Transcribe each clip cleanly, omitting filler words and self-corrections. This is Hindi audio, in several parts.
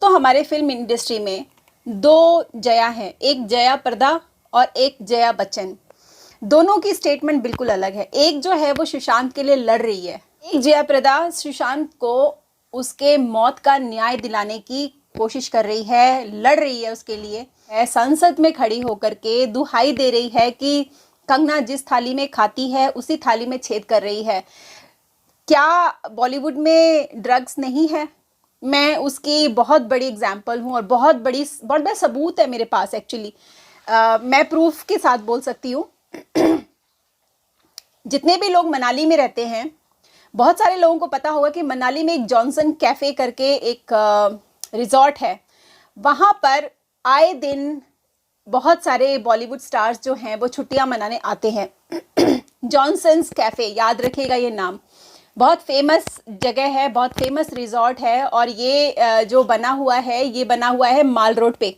दोस्तों हमारे फिल्म इंडस्ट्री में दो जया हैं, एक जया प्रदा और एक जया बच्चन। दोनों की स्टेटमेंट बिल्कुल अलग है। एक जो है वो सुशांत के लिए लड़ रही है, एक जया प्रदा सुशांत को उसके मौत का न्याय दिलाने की कोशिश कर रही है, लड़ रही है उसके लिए, है संसद में खड़ी होकर के दुहाई दे रही है कि कंगना जिस थाली में खाती है उसी थाली में छेद कर रही है। क्या बॉलीवुड में ड्रग्स नहीं है? मैं उसकी बहुत बड़ी एग्जाम्पल हूँ और बहुत बड़ा सबूत है मेरे पास एक्चुअली। मैं प्रूफ के साथ बोल सकती हूँ। जितने भी लोग मनाली में रहते हैं, बहुत सारे लोगों को पता होगा कि मनाली में एक जॉनसन कैफ़े करके एक रिजॉर्ट है। वहाँ पर आए दिन बहुत सारे बॉलीवुड स्टार्स जो हैं वो छुट्टियां मनाने आते हैं। जॉनसन्स कैफ़े, याद रखिएगा ये नाम, बहुत फेमस जगह है, बहुत फेमस रिजॉर्ट है। और ये जो बना हुआ है, ये बना हुआ है माल रोड पे।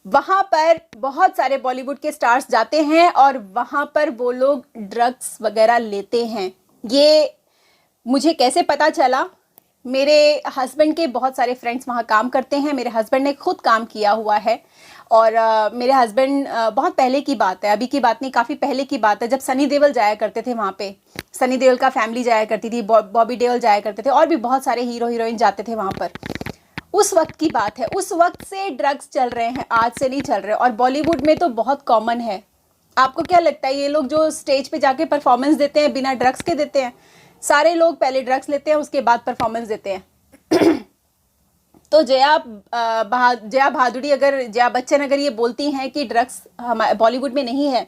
वहाँ पर बहुत सारे बॉलीवुड के स्टार्स जाते हैं और वहाँ पर वो लोग ड्रग्स वगैरह लेते हैं। ये मुझे कैसे पता चला? मेरे हस्बैंड के बहुत सारे फ्रेंड्स वहाँ काम करते हैं, मेरे हस्बैंड ने खुद काम किया हुआ है। और मेरे हस्बैंड बहुत पहले की बात है, अभी की बात नहीं, काफ़ी पहले की बात है, जब सनी देओल जाया करते थे वहाँ पे। सनी देओल का फैमिली जाया करती थी, बॉबी देओल जाया करते थे, और भी बहुत सारे हीरो हीरोइन जाते थे वहाँ पर। उस वक्त की बात है, उस वक्त से ड्रग्स चल रहे हैं, आज से नहीं चल रहे। और बॉलीवुड में तो बहुत कॉमन है। आपको क्या लगता है, ये लोग जो स्टेज पे जाके परफॉर्मेंस देते हैं बिना ड्रग्स के देते हैं? सारे लोग पहले ड्रग्स लेते हैं, उसके बाद परफॉर्मेंस देते हैं। तो जया बहादुरी, अगर जया बच्चन अगर ये बोलती हैं कि ड्रग्स हमारे बॉलीवुड में नहीं है,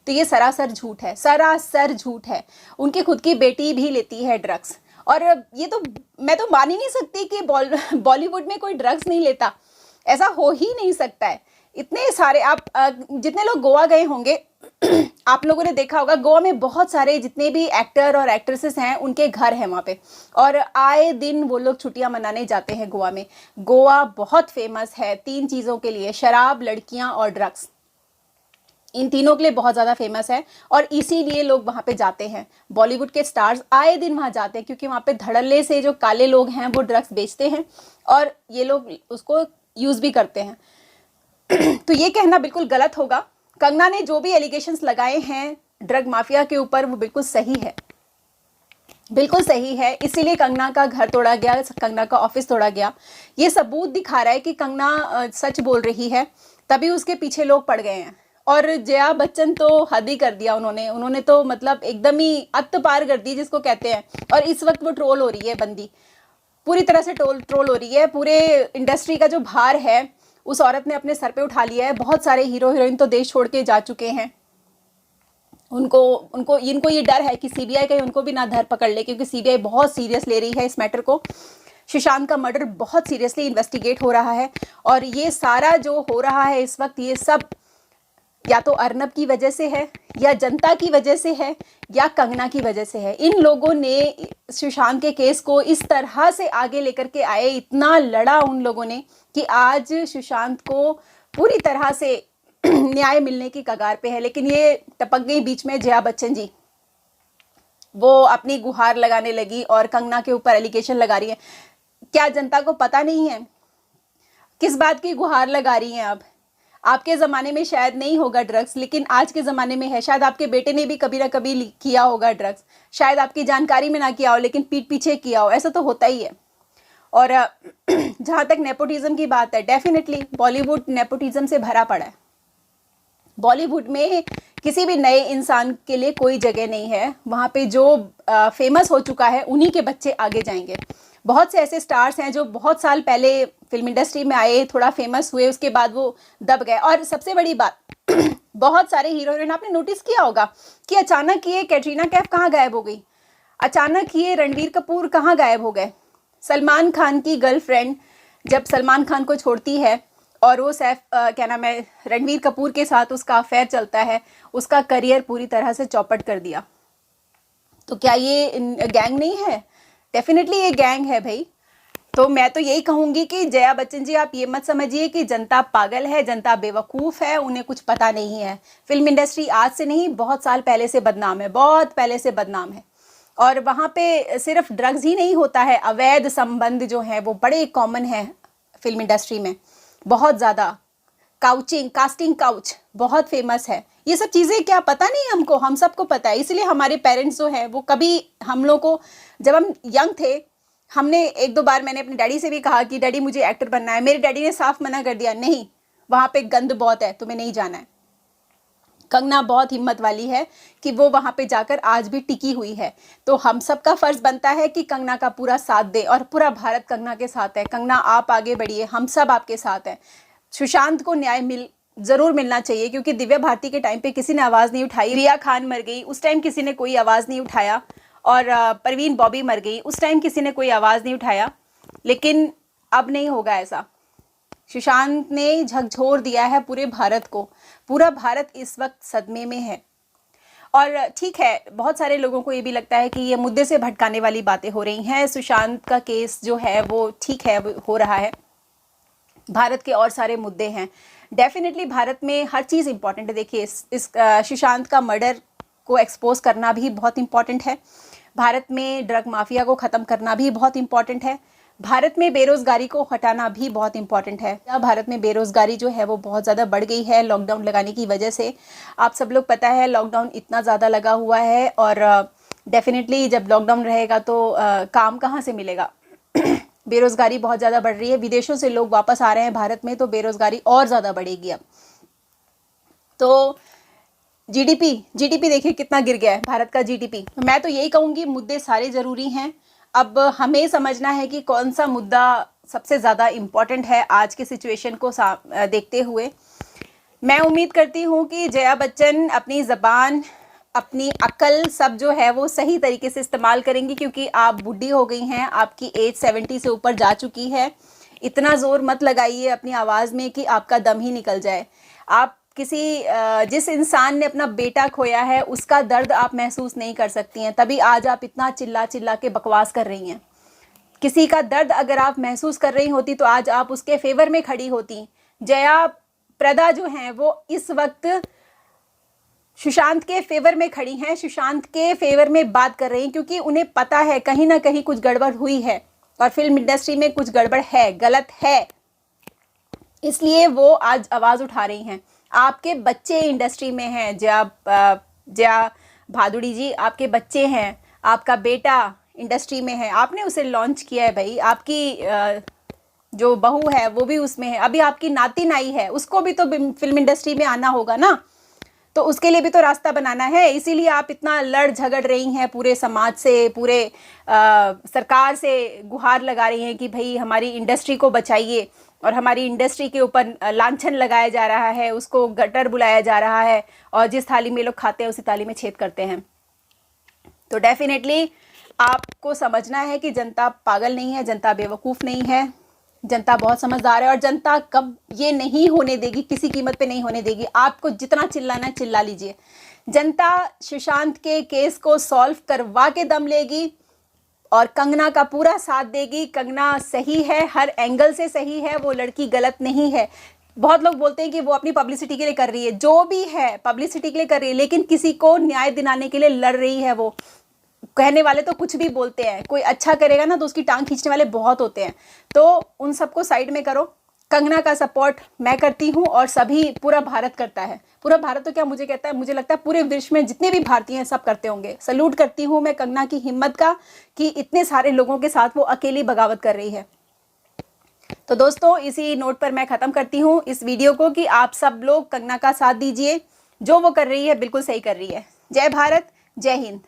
तो ये सरासर झूठ है, सरासर झूठ है। उनकी खुद की बेटी भी लेती है ड्रग्स। और ये तो मैं तो मान ही नहीं सकती कि बॉलीवुड में कोई ड्रग्स नहीं लेता। ऐसा हो ही नहीं सकता है। इतने सारे आप जितने लोग गोवा गए होंगे, आप लोगों ने देखा होगा गोवा में बहुत सारे जितने भी एक्टर और एक्ट्रेसेस हैं, उनके घर हैं वहाँ पे, और आए दिन वो लोग छुट्टियां मनाने जाते हैं गोवा में। गोवा बहुत फेमस है 3 चीज़ों के लिए, शराब, लड़कियां और ड्रग्स। इन तीनों के लिए बहुत ज़्यादा फेमस है और इसीलिए लोग वहाँ पे जाते हैं। बॉलीवुड के स्टार्स आए दिन वहाँ जाते हैं क्योंकि वहाँ पे धड़ल्ले से जो काले लोग हैं वो ड्रग्स बेचते हैं और ये लोग उसको यूज़ भी करते हैं। तो ये कहना बिल्कुल गलत होगा। कंगना ने जो भी एलिगेशंस लगाए हैं ड्रग माफिया के ऊपर, वो बिल्कुल सही है, बिल्कुल सही है। इसीलिए कंगना का घर तोड़ा गया, कंगना का ऑफिस तोड़ा गया। ये सबूत दिखा रहा है कि कंगना सच बोल रही है, तभी उसके पीछे लोग पड़ गए हैं। और जया बच्चन तो हद ही कर दिया उन्होंने तो मतलब एकदम ही अत्त पार कर दी जिसको कहते हैं। और इस वक्त वो ट्रोल हो रही है, बंदी पूरी तरह से ट्रोल हो रही है। पूरे इंडस्ट्री का जो भार है उस औरत ने अपने सर पे उठा लिया है। बहुत सारे हीरो हीरोइन तो देश छोड़ के जा चुके हैं। इनको ये डर है कि सीबीआई कहीं उनको भी ना धर पकड़ ले, क्योंकि सीबीआई बहुत सीरियस ले रही है इस मैटर को। सुशांत का मर्डर बहुत सीरियसली इन्वेस्टिगेट हो रहा है और ये सारा जो हो रहा है इस वक्त, ये सब या तो अर्नब की वजह से है, या जनता की वजह से है, या कंगना की वजह से है। इन लोगों ने सुशांत के केस को इस तरह से आगे लेकर के आए, इतना लड़ा उन लोगों ने कि आज सुशांत को पूरी तरह से न्याय मिलने की कगार पे है। लेकिन ये टपक गई बीच में जया बच्चन जी, वो अपनी गुहार लगाने लगी और कंगना के ऊपर एलिगेशन लगा रही है। क्या जनता को पता नहीं है किस बात की गुहार लगा रही हैं? अब आपके ज़माने में शायद नहीं होगा ड्रग्स, लेकिन आज के ज़माने में है। शायद आपके बेटे ने भी कभी ना कभी किया होगा ड्रग्स, शायद आपकी जानकारी में ना किया हो, लेकिन पीठ पीछे किया हो। ऐसा तो होता ही है। और जहाँ तक नेपोटिज्म की बात है, डेफिनेटली बॉलीवुड नेपोटिज्म से भरा पड़ा है। बॉलीवुड में किसी भी नए इंसान के लिए कोई जगह नहीं है। वहाँ पे जो फेमस हो चुका है उन्हीं के बच्चे आगे जाएंगे। बहुत से ऐसे स्टार्स हैं जो बहुत साल पहले फिल्म इंडस्ट्री में आए, थोड़ा फेमस हुए, उसके बाद वो दब गए। और सबसे बड़ी बात बहुत सारे हीरो हीरोइन, आपने नोटिस किया होगा कि अचानक ये कैटरीना कैफ कहाँ गायब हो गई, अचानक ये रणवीर कपूर कहाँ गायब हो गए। सलमान खान की गर्लफ्रेंड जब सलमान खान को छोड़ती है और वो क्या नाम है, रणवीर कपूर के साथ उसका अफेयर चलता है, उसका करियर पूरी तरह से चौपट कर दिया। तो क्या ये गैंग नहीं है? डेफिनेटली ये गैंग है भाई। तो मैं तो यही कहूँगी कि जया बच्चन जी, आप ये मत समझिए कि जनता पागल है, जनता बेवकूफ़ है, उन्हें कुछ पता नहीं है। फिल्म इंडस्ट्री आज से नहीं, बहुत साल पहले से बदनाम है, बहुत पहले से बदनाम है। और वहाँ पे सिर्फ ड्रग्स ही नहीं होता है, अवैध संबंध जो है वो बड़े कॉमन है फिल्म इंडस्ट्री में, बहुत ज़्यादा। काउचिंग, कास्टिंग काउच बहुत फेमस है। ये सब चीज़ें क्या पता नहीं हमको, हम सबको पता है। इसलिए हमारे पेरेंट्स जो हैं वो कभी हम लोग को, जब हम यंग थे, हमने एक दो बार, मैंने अपने डैडी से भी कहा कि डैडी मुझे एक्टर बनना है, मेरे डैडी ने साफ मना कर दिया, नहीं वहाँ पे गंद बहुत है, तुम्हें नहीं जाना है। कंगना बहुत हिम्मत वाली है कि वो वहाँ पे जाकर आज भी टिकी हुई है। तो हम सबका फर्ज बनता है कि कंगना का पूरा साथ दे, और पूरा भारत कंगना के साथ है। कंगना आप आगे बढ़िए, हम सब आपके साथ हैं। सुशांत को न्याय ज़रूर मिलना चाहिए, क्योंकि दिव्या भारती के टाइम पे किसी ने आवाज़ नहीं उठाई। रिया खान मर गई, उस टाइम किसी ने कोई आवाज़ नहीं उठाया। और परवीन बॉबी मर गई, उस टाइम किसी ने कोई आवाज़ नहीं उठाया। लेकिन अब नहीं होगा ऐसा। सुशांत ने झकझोर दिया है पूरे भारत को। पूरा भारत इस वक्त सदमे में है। और ठीक है, बहुत सारे लोगों को ये भी लगता है कि ये मुद्दे से भटकाने वाली बातें हो रही हैं। सुशांत का केस जो है वो ठीक है, हो रहा है। भारत के और सारे मुद्दे हैं। डेफिनेटली भारत में हर चीज़ इंपॉर्टेंट है। देखिए, इस सुशांत का मर्डर को एक्सपोज करना भी बहुत इंपॉर्टेंट है। भारत में ड्रग माफिया को ख़त्म करना भी बहुत इंपॉर्टेंट है। भारत में बेरोज़गारी को हटाना भी बहुत इंपॉर्टेंट है। भारत में बेरोज़गारी जो है वो बहुत ज़्यादा बढ़ गई है लॉकडाउन लगाने की वजह से। आप सब लोग पता है लॉकडाउन इतना ज़्यादा लगा हुआ है, और डेफिनेटली जब लॉकडाउन रहेगा तो काम कहाँ से मिलेगा। बेरोज़गारी बहुत ज़्यादा बढ़ रही है। विदेशों से लोग वापस आ रहे हैं भारत में, तो बेरोज़गारी और ज़्यादा बढ़ेगी अब। तो जीडीपी देखिए कितना गिर गया है भारत का जीडीपी। मैं तो यही कहूँगी, मुद्दे सारे ज़रूरी हैं। अब हमें समझना है कि कौन सा मुद्दा सबसे ज़्यादा इम्पॉर्टेंट है आज के सिचुएशन को देखते हुए। मैं उम्मीद करती हूँ कि जया बच्चन अपनी ज़बान, अपनी अक्ल सब जो है वो सही तरीके से इस्तेमाल करेंगी, क्योंकि आप बूढ़ी हो गई हैं, आपकी एज 70 से ऊपर जा चुकी है। इतना ज़ोर मत लगाइए अपनी आवाज़ में कि आपका दम ही निकल जाए। आप जिस इंसान ने अपना बेटा खोया है उसका दर्द आप महसूस नहीं कर सकती हैं, तभी आज आप इतना चिल्ला चिल्ला के बकवास कर रही हैं। किसी का दर्द अगर आप महसूस कर रही होती तो आज आप उसके फेवर में खड़ी होती। जया प्रदा जो हैं वो इस वक्त सुशांत के फेवर में खड़ी हैं, सुशांत के फेवर में बात कर रही हैं, क्योंकि उन्हें पता है कहीं ना कहीं कुछ गड़बड़ हुई है और फिल्म इंडस्ट्री में कुछ गड़बड़ है, गलत है, इसलिए वो आज आवाज़ उठा रही हैं। आपके बच्चे इंडस्ट्री में हैं, जया भादुड़ी जी, आपके बच्चे हैं, आपका बेटा इंडस्ट्री में है, आपने उसे लॉन्च किया है भाई। आपकी जो बहू है वो भी उसमें है, अभी आपकी नातिन आई है, उसको भी तो फिल्म इंडस्ट्री में आना होगा ना, तो उसके लिए भी तो रास्ता बनाना है। इसीलिए आप इतना लड़ झगड़ रही हैं पूरे समाज से, पूरे सरकार से गुहार लगा रही हैं कि भाई हमारी इंडस्ट्री को बचाइए, और हमारी इंडस्ट्री के ऊपर लांछन लगाया जा रहा है, उसको गटर बुलाया जा रहा है, और जिस थाली में लोग खाते हैं उसी थाली में छेद करते हैं। तो डेफिनेटली आपको समझना है कि जनता पागल नहीं है, जनता बेवकूफ़ नहीं है, जनता बहुत समझदार है, और जनता कब ये नहीं होने देगी, किसी कीमत पे नहीं होने देगी। आपको जितना चिल्लाना है चिल्ला लीजिए। जनता सुशांत के केस को सॉल्व करवा के दम लेगी और कंगना का पूरा साथ देगी। कंगना सही है, हर एंगल से सही है, वो लड़की गलत नहीं है। बहुत लोग बोलते हैं कि वो अपनी पब्लिसिटी के लिए कर रही है, जो भी है पब्लिसिटी के लिए कर रही है, लेकिन किसी को न्याय दिलाने के लिए लड़ रही है। वो कहने वाले तो कुछ भी बोलते हैं, कोई अच्छा करेगा ना तो उसकी टांग खींचने वाले बहुत होते हैं, तो उन सबको साइड में करो। कंगना का सपोर्ट मैं करती हूँ और सभी, पूरा भारत करता है। पूरा भारत तो क्या मुझे कहता है, मुझे लगता है पूरे विश्व में जितने भी भारतीय हैं सब करते होंगे। सल्यूट करती हूँ मैं कंगना की हिम्मत का कि इतने सारे लोगों के साथ वो अकेली बगावत कर रही है। तो दोस्तों, इसी नोट पर मैं ख़त्म करती हूँ इस वीडियो को कि आप सब लोग कंगना का साथ दीजिए। जो वो कर रही है बिल्कुल सही कर रही है। जय भारत, जय हिंद।